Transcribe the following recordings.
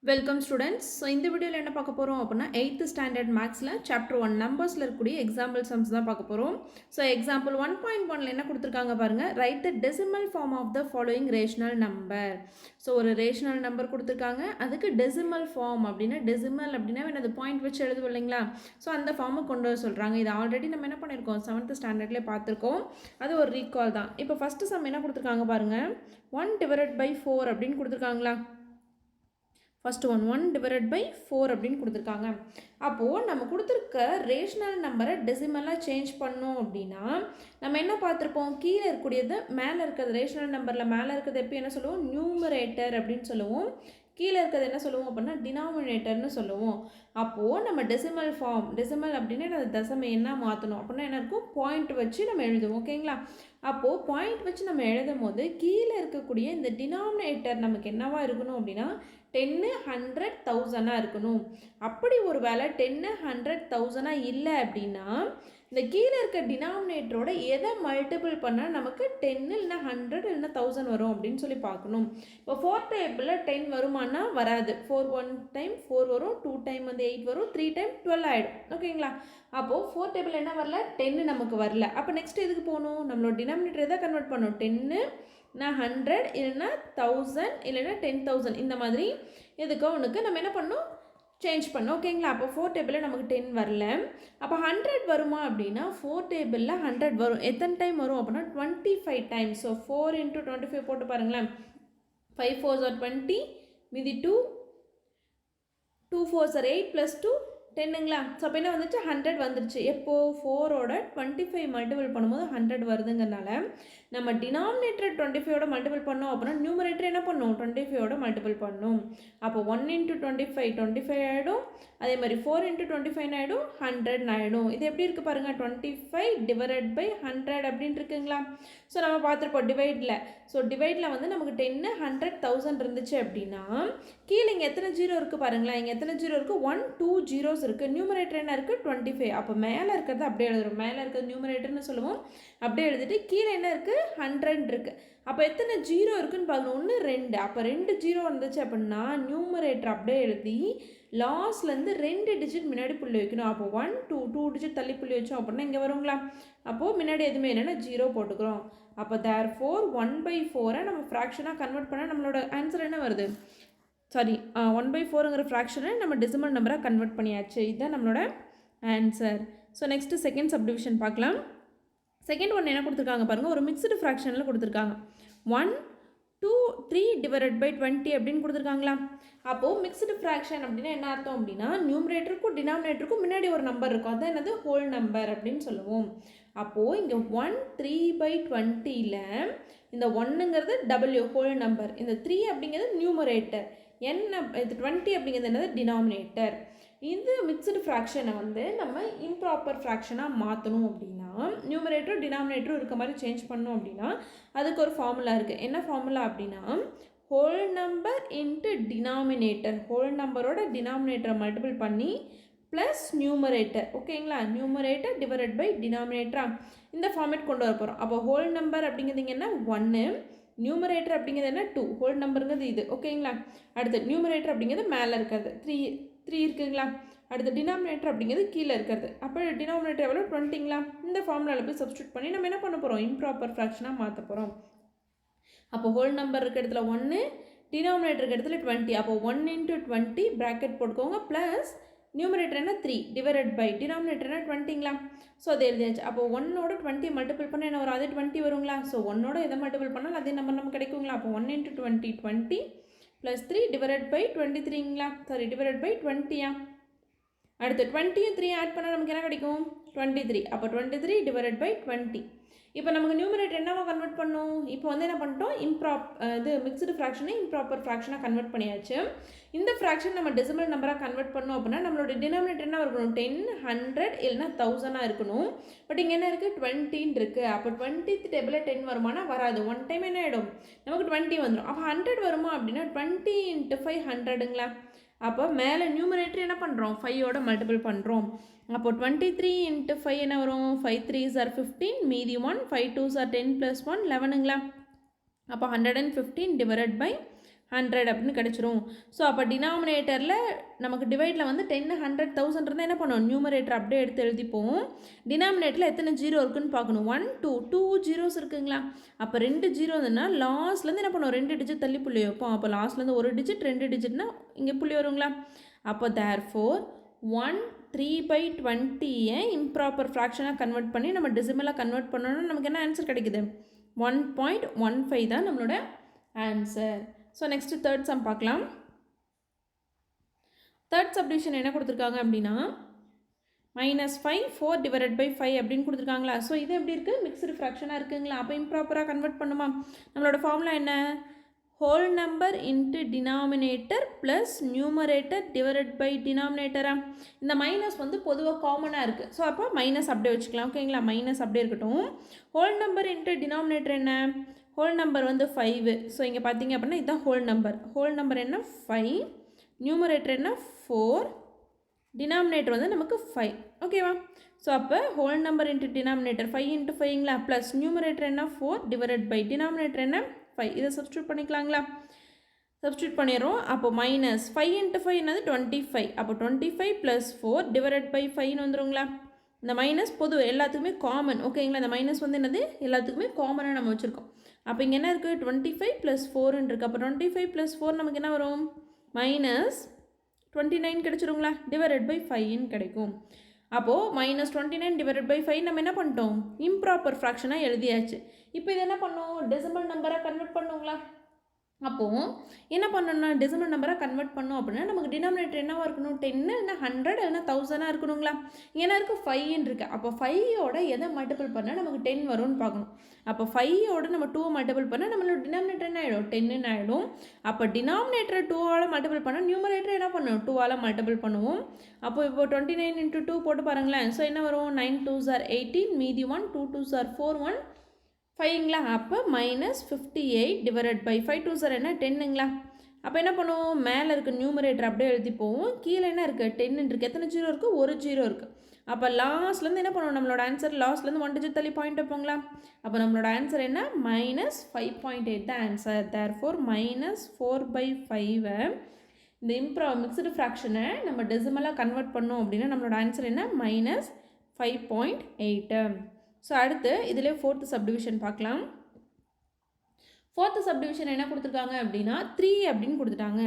Welcome students. So இந்த வீடியோவில் என்ன பார்க்க போகிறோம் அப்படின்னா 8th ஸ்டாண்டர்ட் மேக்ஸில் சாப்டர் 1 நம்பர்ஸில் இருக்கக்கூடிய எக்ஸாம்பிள் சம்ஸ் தான் பார்க்க போகிறோம். ஸோ எக்ஸாம்பிள் 1.1ல் என்ன கொடுத்துருக்காங்க பாருங்கள். Right the decimal form of the following rational number. So ஒரு ரேஷனல் நம்பர் கொடுத்துருக்காங்க, அதுக்கு டெசிமல் ஃபார்ம் அப்படின்னா டெசிமல் அப்படின்னா அது பாயிண்ட் வச்சு எழுதுவோம் இல்லைங்களா. ஸோ அந்த ஃபார்முக்கு கொண்டு வர சொல்கிறாங்க. இது ஆல்ரெடி நம்ம என்ன பண்ணியிருக்கோம், 7th ஸ்டாண்டர்ட்லேயே பார்த்துருக்கோம். அது ஒரு ரீகால் தான். இப்போ ஃபஸ்ட்டு சம் என்ன கொடுத்துருக்காங்க பாருங்கள். 1/4 அப்படின்னு கொடுத்துருக்காங்களா. ஃபஸ்ட்டு 1/4 அப்படின்னு கொடுத்துருக்காங்க. அப்போது நம்ம கொடுத்துருக்க ரேஷனல் நம்பரை டெசிமலாக சேஞ்ச் பண்ணோம் அப்படின்னா நம்ம என்ன பார்த்துருப்போம், கீழே இருக்கக்கூடியது மேலே இருக்கிறது ரேஷனல் நம்பரில் மேலே இருக்கிறது எப்போ என்ன சொல்லுவோம், நியூமரேட்டர் அப்படின்னு சொல்லுவோம். கீழே இருக்கிறது என்ன சொல்லுவோம் அப்படின்னா டினாமினேட்டர்னு சொல்லுவோம். அப்போது நம்ம டெசிமல் ஃபார்ம், டெசிமல் அப்படின்னா அது தசமை என்ன மாற்றணும் அப்படின்னா என்ன இருக்கும், பாயிண்ட் வச்சு நம்ம எழுதுவோம். ஓகேங்களா. அப்போது பாயிண்ட் வச்சு நம்ம எழுதும் போது கீழே இருக்கக்கூடிய இந்த டினாமினேட்டர் நமக்கு என்னவா இருக்கணும் அப்படின்னா 10, 100, 1000 இருக்கணும். அப்படி ஒரு வேளை 10, 100, 1000 இல்லை அப்படின்னா இந்த கீழே இருக்க டினாமினேட்டரோட எதை மல்டிபிள் பண்ணால் நமக்கு 10 இல்லைனா 100 இல்லைனா 1000 வரும் அப்படின்னு சொல்லி பார்க்கணும். இப்போ 4 டேபிளில் 10 வருமானா வராது. 4 1 டைம் 4 வரும், 2 டைம் 8 வரும், 3 டைம் 12 ஆகிடும். ஓகேங்களா. அப்போது 4 டேபிள் என்ன வரல, 10 நமக்கு வரல. அப்போ நெக்ஸ்ட் எதுக்கு போகணும், நம்மளோட டினாமினேட்டர் எதை கன்வெர்ட் பண்ணணும், 10 நான் 100 இல்லைன்னா 1000 இல்லைன்னா 10,000 இந்த மாதிரி எதுக்கோ ஒன்றுக்கு நம்ம என்ன பண்ணணும், சேஞ்ச் பண்ணோம். ஓகேங்களா. அப்போ 4 டேபிளில் நமக்கு 10 வரல. அப்போ 100 வருமா அப்படின்னா 4 டேபிளில் 100 வரும். எத்தனை டைம் வரும் அப்படின்னா 25 டைம். ஸோ 4 × 25 போட்டு பாருங்களேன். 5 4s are 20, மீதி 2 4s are 8 + 2 10ங்களா. ஸோ அப்போ என்ன வந்துச்சு, 100 வந்துருச்சு. எப்போது 4ஓட 25 மல்டிபிள் பண்ணும்போது 100 வருதுங்கிறனால நம்ம டினாமினேட்டர் 25ஓட மல்டிபிள் பண்ணோம் அப்படின்னா நியூமரேட்டர் என்ன பண்ணும், 25ஓட மல்டிபிள் பண்ணும். அப்போ 1 × 25 25 ஆகிடும். அதே மாதிரி 4 × 25 ஆகிடும், 100 ஆகிடும். இது எப்படி இருக்குது பாருங்கள், 25/100 அப்படின்னு இருக்குங்களா. ஸோ நம்ம பார்த்துருப்போம் டிவைடில். ஸோ டிவைடில் வந்து நமக்கு 10, 100, 1000 இருந்துச்சு அப்படின்னா கீழே இங்கே எத்தனை ஜீரோ இருக்குது பாருங்களேன். இங்கே எத்தனை ஜீரோ இருக்குது, 1 2 ஜீரோஸ் இருக்குது. நியூமரேட்டர் என்ன இருக்குது, 25. அப்போ மேலே இருக்கிறது அப்படியே எழுதுறோம். மேலே இருக்கிறது நியூமரேட்டர்னு சொல்லுவோம். அப்படியே எழுதிட்டு கீழே என்ன இருக்குது, 100 இருக்குது. அப்போ எத்தனை ஜீரோ இருக்குதுன்னு பார்க்கணும், 1 2. அப்போ 2 ஜீரோ இருந்துச்சு அப்படின்னா நியூமரேட்டர் அப்படியே எழுதி லாஸ்ட்லேருந்து 2 டிஜிட் முன்னாடி புள்ளி வைக்கணும். அப்போ 1 2 2 டிஜிட் தள்ளி புள்ளி வச்சோம் அப்படின்னா இங்கே வருங்களா. அப்போது முன்னாடி எதுவுமே இல்லைன்னா ஜீரோ போட்டுக்கிறோம். அப்போ therefore 1/4 நம்ம ஃப்ராக்ஷனாக கன்வெர்ட் பண்ணால் நம்மளோட ஆன்சர் என்ன வருது, சாரி 1/4ங்கிற ஃப்ராக்ஷனை நம்ம டெசிமல் நம்பராக கன்வெர்ட் பண்ணியாச்சு. இதுதான் நம்மளோட answer. So next second subdivision பார்க்கலாம். செகண்ட் ஒன் என்ன கொடுத்துருக்காங்க பாருங்கள், ஒரு மிக்ஸ்டு ஃப்ராக்ஷனில் கொடுத்துருக்காங்க. 1 2 3/20 அப்படின்னு கொடுத்துருக்காங்களா. அப்போது மிக்ஸ்டு ஃப்ராக்ஷன் அப்படின்னா என்ன அர்த்தம் அப்படின்னா நியூமரேட்டருக்கும் டினாமினேட்டருக்கும் முன்னாடி ஒரு நம்பர் இருக்கும், அதான் என்னது ஹோல் நம்பர் அப்படின்னு சொல்லுவோம். அப்போது இங்கே 1 3/20ல் இந்த 1ங்கிறது W ஹோல் நம்பர், இந்த 3 அப்படிங்கிறது நியூமரேட்டர், என்ன இது 20 அப்படிங்கிறது என்னது டினாமினேட்டர். இந்த மிக்ஸ்டு ஃப்ராக்ஷனை வந்து நம்ம இம்ப்ராப்பர் ஃப்ராக்ஷனாக மாற்றணும் அப்படின்னா நியூமரேட்டரும் டினாமினேட்டரும் இருக்க மாதிரி சேஞ்ச் பண்ணோம் அப்படின்னா அதுக்கு ஒரு ஃபார்முலா இருக்குது. என்ன ஃபார்முலா அப்படின்னா whole number into denominator, whole நம்பரோட டினாமினேட்டரை மல்டிபிள் பண்ணி ப்ளஸ் நியூமரேட்டர். ஓகேங்களா. நியூமரேட்டர் டிவைடட் பை டினாமினேட்டரா இந்த ஃபார்மேட் கொண்டு வர போகிறோம். அப்போ ஹோல் நம்பர் அப்படிங்கிறது என்ன 1, நியூமரேட்டர் அப்படிங்கிறது என்ன 2, ஹோல் நம்பருங்கிறது இது. ஓகேங்களா. அடுத்து நியூமரேட்டர் அப்படிங்கிறது மேலே இருக்கிறது 3 இருக்குங்களா. அடுத்து டினாமினேட்டர் அப்படிங்கிறது கீழே இருக்கிறது. அப்போ டினாமினேட்டர் எவ்வளோ 20ங்களா. இந்த ஃபார்முலாவில் போய் சப்ஸ்டியூட் பண்ணி நம்ம என்ன பண்ண போகிறோம், இம்ப்ராப்பர் ஃப்ராக்ஷனாக மாற்ற போகிறோம். அப்போ ஹோல் நம்பர் இருக்க இடத்துல 1, டினாமினேட்டர் இருக்க இடத்துல 20. அப்போ 1 × 20 ப்ராக்கெட் போட்டுக்கோங்க ப்ளஸ் நியூமரேட்டர் என்ன 3 டிவைடட் பை டினாமினேட்டர் என்ன 20ங்களா. ஸோ அதை எழுதியாச்சு. அப்போ 1ஓட 20 மல்டிபிள் பண்ணால் என்ன வரும், அதே 20 வருங்களா. ஸோ 1ஓட எதை மல்டிபிள் பண்ணாலும் அதே நம்பர் நமக்கு கிடைக்குங்களா. அப்போ 1 × 20 20 ப்ளஸ் 3 டிவைடட் பை 23ங்களா, சாரி டிவைடட் பை 20யா. அடுத்து 20யும் 3 ஆட் பண்ணால் நமக்கு என்ன கிடைக்கும் 23. அப்போ 23 டிவைடட் பை 20. இப்போ நமக்கு நியூமரேட்டர் என்னவா கன்வெர்ட் பண்ணும், இப்போ வந்து என்ன பண்ணிட்டோம், இது மிக்ஸ்டு ஃப்ராக்ஷனை இம்ப்ராப்பர் ஃப்ராக்ஷனாக கன்வெர்ட் பண்ணியாச்சு. இந்த ஃப்ராக்ஷன் நம்ம டெசிமல் நம்பராக கன்வெர்ட் பண்ணோம் அப்படின்னா நம்மளோட டினாமினேட்டர் என்ன இருக்கணும், 10 100 இல்லைனா 1000 இருக்கணும். பட் இங்கே என்ன இருக்குது 20 இருக்குது. அப்போ 20th டேபிளில் 10 வருமானா வராது. 1 டைம் என்ன ஆகிடும், நமக்கு 20 வந்துடும். அப்போ 100 வருமா அப்படின்னா 20 × 5 100ங்களா. அப்போ மேலே நியூமரேட்டர் என்ன பண்ணுறோம், 5ஓட மல்டிபிள் பண்ணுறோம். அப்போ 23 × 5 என்ன வரும், 5 3s are 15, மீதி 1, 5 2s are 10 + 1 11ங்களா. அப்போ 115 டிவைடட் பை 100 அப்படின்னு கிடச்சிரும். ஸோ அப்போ டினாமினேட்டரில் நமக்கு டிவைடில் வந்து 10 100 1000 இருந்தால் என்ன பண்ணுவோம், நியூமரேட்டர் அப்படியே எடுத்து எழுதிப்போம். டினாமினேட்டரில் எத்தனை ஜீரோ இருக்குன்னு பார்க்கணும். 1 2 ஜீரோஸ் இருக்குங்களா, அப்போ 2 ஜீரோ இருந்ததுன்னா லாஸ்ட்லேருந்து என்ன பண்ணுவோம், 2 டிஜிட் தள்ளி புள்ளி வைப்போம். அப்போ லாஸ்ட்லேருந்து ஒரு டிஜிட் 2 டிஜிட்னா இங்கே புள்ளி வருங்களா. அப்போ therefore 1 3/20 இம்ப்ராப்பர் ஃப்ராக்ஷனாக கன்வெர்ட் பண்ணி நம்ம டெசிமலாக கன்வெர்ட் பண்ணோன்னா நமக்கு என்ன ஆன்சர் கிடைக்குது, 1.15 தான் நம்மளோட answer. So next third sum பார்க்கலாம். தேர்ட் சப்டிவிஷன் என்ன கொடுத்துருக்காங்க அப்படின்னா -5 4 டிவைடட் பை 5 அப்படின்னு கொடுத்துருக்காங்களா. ஸோ இது எப்படி இருக்குது, மிக்சடு ஃப்ராக்ஷனாக இருக்குங்களா. அப்போ இம்ப்ராப்பராக கன்வெர்ட் பண்ணுமா. நம்மளோட ஃபார்முலா என்ன, whole number into denominator plus numerator divided by டினாமினேட்டரா. இந்த மைனஸ் வந்து பொதுவாக காமனாக இருக்குது. ஸோ அப்போ மைனஸ் அப்படியே வச்சுக்கலாம். ஓகேங்களா, மைனஸ் அப்படியே இருக்கட்டும். ஹோல் நம்பர் இன்ட்டு டினாமினேட்டர் என்ன, ஹோல் நம்பர் வந்து 5. ஸோ இங்கே பார்த்தீங்க அப்படின்னா இதுதான் ஹோல் நம்பர். ஹோல் நம்பர் என்ன 5, நியூமரேட்டர் என்ன 4, டினாமினேட்டர் வந்து நமக்கு 5. ஓகேவா. ஸோ அப்போ whole number into denominator 5 into 5ங்களா, ப்ளஸ் நியூமரேட்டர் என்ன 4 டிவைடட் பை டினாமினேட்டர் என்ன 5. இதை சப்ஸ்டியூட் பண்ணிக்கலாங்களா, சப்ஸ்டியூட் பண்ணிடுறோம். அப்போ மைனஸ் 5 இன்ட்டு 5 என்னது 25. அப்போ 25 ப்ளஸ் 4 டிவைடட் பை 5ன்னு வந்துடுங்களா. இந்த மைனஸ் பொது எல்லாத்துக்குமே காமன். ஓகேங்களா, இந்த மைனஸ் வந்து என்னது எல்லாத்துக்குமே காமனாக நம்ம வச்சுருக்கோம். அப்போ இங்கே என்ன இருக்குது, 25 ப்ளஸ் 4ன்னு இருக்குது. அப்போ 25 ப்ளஸ் 4 நமக்கு என்ன வரும், மைனஸ் 29 கிடச்சிருங்களா, டிவைடட் பை 5ன்னு கிடைக்கும். அப்போது -29 டிவைடட் பை 5 நம்ம என்ன பண்ணிட்டோம், இம்ப்ராப்பர் ஃப்ராக்ஷனாக எழுதியாச்சு. இப்போ இது என்ன பண்ணோம், டெசிமல் நம்பராக கன்வெர்ட் பண்ணுங்களா. அப்போது என்ன பண்ணணும்னா டெசிமல் நம்பராக கன்வெர்ட் பண்ணோம் அப்படின்னா நமக்கு டினாமினேட்டர் என்னவாக இருக்கணும், 10 இல்லைனா 100 இல்லைனா 1000 இருக்கணுங்களா. ஏன்னா இருக்குது 5ன்னு இருக்குது. அப்போ 5யோட எதை மல்டிபிள் பண்ணால் நமக்கு 10 வரும்னு பார்க்கணும். அப்போ 5யோட நம்ம 2 மல்டிபிள் பண்ணால் நம்மளோட டினாமினேட்டர் என்ன ஆகிடும், 10ன்னு ஆகிடும். அப்போ டினாமினேட்டர் 2ஆல் மல்டிபிள் பண்ணால் நியூமரேட்டர் என்ன பண்ணணும், 2ஆல் மல்டிபிள் பண்ணுவோம். அப்போ இப்போ 29 × 2 போட்டு பாருங்களேன். ஸோ என்ன வரும், 9 2s are 18, மீதி 1 2 2s are 4 1 5ங்களா. அப்போ -58 டிவைடட் பை 5 2s are என்ன 10ங்களா. அப்போ என்ன பண்ணுவோம், மேலே இருக்க நியூமரேட்டர் அப்படியே எழுதி போவோம். கீழே என்ன இருக்குது 10 இருக்குது. எத்தனை ஜீரோ இருக்குது, ஒரு ஜீரோ இருக்குது. அப்போ லாஸ்ட்லேருந்து என்ன பண்ணுவோம், நம்மளோட ஆன்சர் லாஸ்ட்லேருந்து 1 டிஜிட் தள்ளி பாயிண்ட் வைப்போங்களா. அப்போ நம்மளோட ஆன்சர் என்ன, -5.8 தான் ஆன்சர். therefore -4/5 இந்த மிக்சடு ஃப்ராக்ஷனை நம்ம டெசிமலாக கன்வெர்ட் பண்ணோம் அப்படின்னா நம்மளோட ஆன்சர் என்ன, -5.8. ஸோ அடுத்து இதிலே ஃபோர்த்து சப்டிவிஷன் பார்க்கலாம். ஃபோர்த்து சப்டிவிஷன் என்ன கொடுத்துருக்காங்க அப்படின்னா 3 அப்படின்னு கொடுத்துட்டாங்க.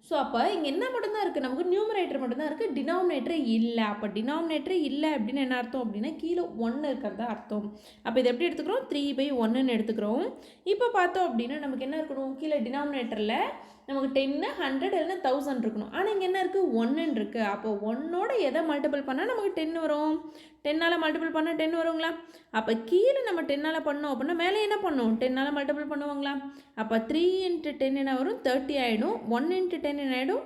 ஸோ அப்போ இங்கே என்ன மட்டும்தான் இருக்குது, நமக்கு நியூமரேட்டர் மட்டும்தான் இருக்குது, டினாமினேட்டர் இல்லை. அப்போ டினாமினேட்டர் இல்லை அப்படின்னு என்ன அர்த்தம் அப்படின்னா கீழே 1 இருக்கிறதா அர்த்தம். அப்போ இது எப்படி எடுத்துக்கிறோம், 3/1ன்னு எடுத்துக்கிறோம். இப்போ பார்த்தோம் அப்படின்னா நமக்கு என்ன இருக்கணும், கீழே டினாமினேட்டரில் நமக்கு 10 100 இல்லைனா 1000 இருக்கணும். ஆனால் இங்கே என்ன இருக்குது, 1ன்னு இருக்குது. அப்போ 1ஓட எதை மல்டிபிள் பண்ணால் நமக்கு 10 வரும், 10ஆல் மல்டிபிள் பண்ணால் 10 வருங்களா. அப்போ கீழே நம்ம 10ஆல் பண்ணோம் அப்படின்னா மேலே என்ன பண்ணோம், 10ஆல் மல்டிபிள் பண்ணுவாங்களா. அப்போ 3 × 10 என்ன வரும், 30 ஆகிடும். 1 × 10 என்ன ஆகிடும்,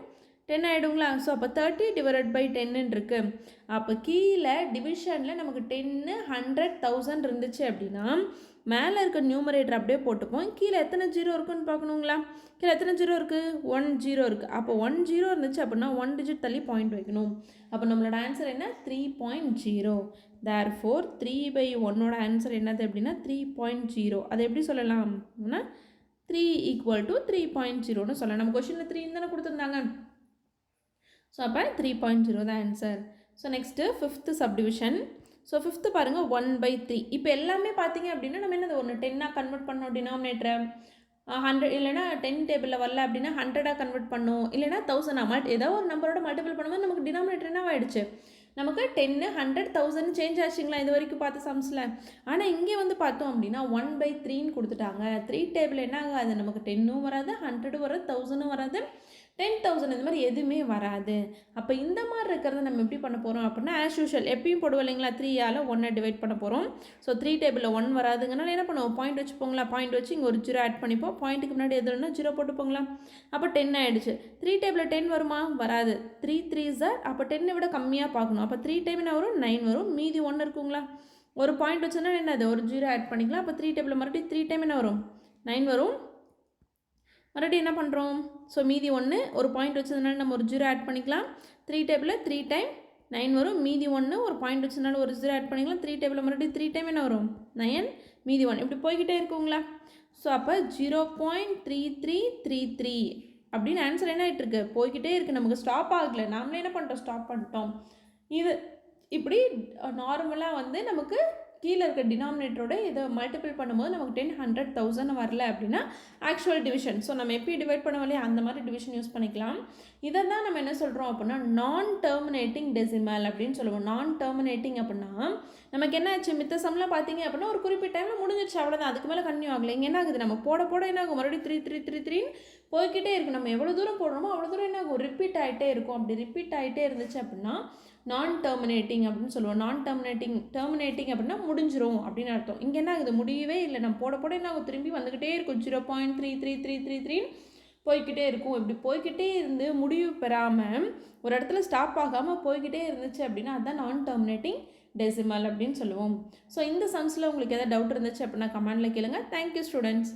10 ஆகிடுங்களா. ஸோ அப்போ 30 டிவைடட் பை 10ன்னு இருக்குது. அப்போ கீழே டிவிஷனில் நமக்கு 10 100 1000 இருந்துச்சு அப்படின்னா மேலே இருக்க நியூமரேட்டர் அப்படியே போட்டுப்போம். கீழே எத்தனை ஜீரோ இருக்குன்னு பார்க்கணுங்களா. கீழே எத்தனை ஜீரோ இருக்குது, 1 ஜீரோ இருக்குது. அப்போ 1 ஜீரோ இருந்துச்சு அப்படின்னா 1 டிஜிட் தள்ளி பாயிண்ட் வைக்கணும். அப்போ நம்மளோட ஆன்சர் என்ன, 3.0. therefore 3/1ஓட ஆன்சர் என்னது அப்படின்னா 3.0. அதை எப்படி சொல்லலாம் அப்படின்னா 3 = 3.0ன்னு சொல்லலாம். நம்ம கொஷினில் 3 தானே கொடுத்துருந்தாங்க. ஸோ அப்போ 3.0 தான் answer. So next fifth subdivision. So fifth பாருங்கள் 1/3. இப்போ எல்லாமே பார்த்தீங்க அப்படின்னா நம்ம என்னது ஒன்று 10ஆக கன்வெர்ட் பண்ணோம் டினாமினேட்டரை, 100 இல்லைனா 10 டேபிளில் வரல அப்படின்னா 100ஆக கன்வெர்ட் பண்ணோம், இல்லைனா 1000 ஏதோ ஒரு நம்பரோட மல்டிபிள் பண்ணும்போது நமக்கு டினாமினேட்டர் என்ன ஆகிடுச்சு, நமக்கு 10 100 1000 சேஞ்ச் ஆச்சுங்களா இது வரைக்கும் பார்த்த சம்ஸில். ஆனால் இங்கே வந்து பார்த்தோம் அப்படின்னா 1/3ன்னு கொடுத்துட்டாங்க. 3 டேபிள் என்ன ஆகாது, நமக்கு 10ம் வராது, 100ம் வராது, 1000ம் வராது, 10,000 இந்த மாதிரி எதுவுமே வராது. அப்போ இந்த மாதிரி இருக்கிறத நம்ம எப்படி பண்ண போகிறோம் அப்படின்னா ஆஸ் யூஷுவல் எப்பயும் போடுவோம் இல்லைங்களா, 3ஆல் 1 டிவைட் பண்ண போகிறோம். ஸோ 3 டேபிளில் 1 வராதுங்கனால என்ன பண்ணுவோம், பாயிண்ட் வச்சுப்போங்களா. பாயிண்ட் வச்சு இங்கே ஒரு 0 ஆட் பண்ணிப்போம். பாயிண்ட்டுக்கு முன்னாடி எதுனா 0 போட்டுப்போங்களா. அப்போ 10 ஆகிடுச்சு. 3 டேபிளில் 10 வருமா, வராது. 3 3s are அப்போ 10 விட கம்மியாக பார்க்கணும். அப்போ 3 டைம் என்ன வரும், 9 வரும். மீதி 1 இருக்குங்களா. ஒரு பாயிண்ட் வச்சுன்னா என்னது, ஒரு 0 ஆட் பண்ணிக்கலாம். அப்போ 3 டேபிளில் மறுபடியும் 3 டைம் என்ன வரும், 9 வரும். மறுபடியும் என்ன பண்ணுறோம், ஸோ மீதி 1 ஒரு பாயிண்ட் வச்சதுனால நம்ம ஒரு 0 ஆட் பண்ணிக்கலாம். 3 டேபிளில் 3 டைம் 9 வரும். மீதி 1 ஒரு பாயிண்ட் வச்சதுனால ஒரு 0 ஆட் பண்ணிக்கலாம். 3 டேபிளில் மறுபடியும் 3 டைம் என்ன வரும், 9, மீதி 1 இப்படி போய்கிட்டே இருக்குங்களா. ஸோ அப்போ 0.3333 அப்படின்னு ஆன்சர் என்ன ஆகிட்டுருக்கு, போய்கிட்டே இருக்குது, நமக்கு ஸ்டாப் ஆகலை. நாமளே என்ன பண்ணிட்டோம், ஸ்டாப் பண்ணிட்டோம். இது இப்படி நார்மலாக வந்து நமக்கு கீழே இருக்க டினாமினேட்டரோட இதை மல்டிபிள் பண்ணும்போது நமக்கு 10, 100, 1000 வரல அப்படின்னா ஆக்சுவல் டிவிஷன். ஸோ நம்ம எப்படி டிவைட் பண்ணுவோம் இல்லையா, அந்த மாதிரி டிவிஷன் யூஸ் பண்ணிக்கலாம். இதை தான் நம்ம என்ன சொல்கிறோம் அப்படின்னா நான் டெர்மினேட்டிங் டெசிமல் அப்படின்னு சொல்லுவோம். நான் டெர்மினேட்டிங் அப்படின்னா நமக்கு என்ன ஆச்சு, மித்த சம்லாம் பார்த்தீங்க அப்படின்னா ஒரு குறிப்பிட்ட டைமில் முடிஞ்சிருச்சு, அவ்வளோதான், அதுக்கு மேலே கன்டினியூ ஆகலை. இங்கே என்ன ஆகுது, நம்ம போட போட என்ன ஆகும், மறுபடியும் 3 போய்கிட்டே இருக்குது. நம்ம எவ்வளோ தூரம் போடுறோமோ அவ்வளோ தூரம் என்ன ஆகும், ரிப்பீட் ஆகிட்டே இருக்கும். அப்படி ரிப்பீட் ஆகிட்டே இருந்துச்சு அப்படின்னா நான் டெர்மினேட்டிங் அப்படின்னு சொல்லுவோம். நான் டெர்மினேட்டிங் அப்படின்னா முடிஞ்சிரும் அப்படின்னு அர்த்தம். இங்கே என்ன ஆகுது, முடியவே இல்லை, நம்ம போட போட என்ன ஆகும், திரும்பி வந்துக்கிட்டே இருக்கும். 0.33333 போய்கிட்டே இருக்கும். இப்படி போய்கிட்டே இருந்து முடிவு பெறாமல் ஒரு இடத்துல ஸ்டாப் ஆகாமல் போய்கிட்டே இருந்துச்சு அப்படின்னா அதுதான் நான் டெர்மினேட்டிங் டெசிமல் அப்படின்னு சொல்லுவோம். ஸோ இந்த சம்ஸில் உங்களுக்கு எதாவது டவுட் இருந்துச்சு அப்படின்னா கமெண்டில் கேளுங்க. Thank you students.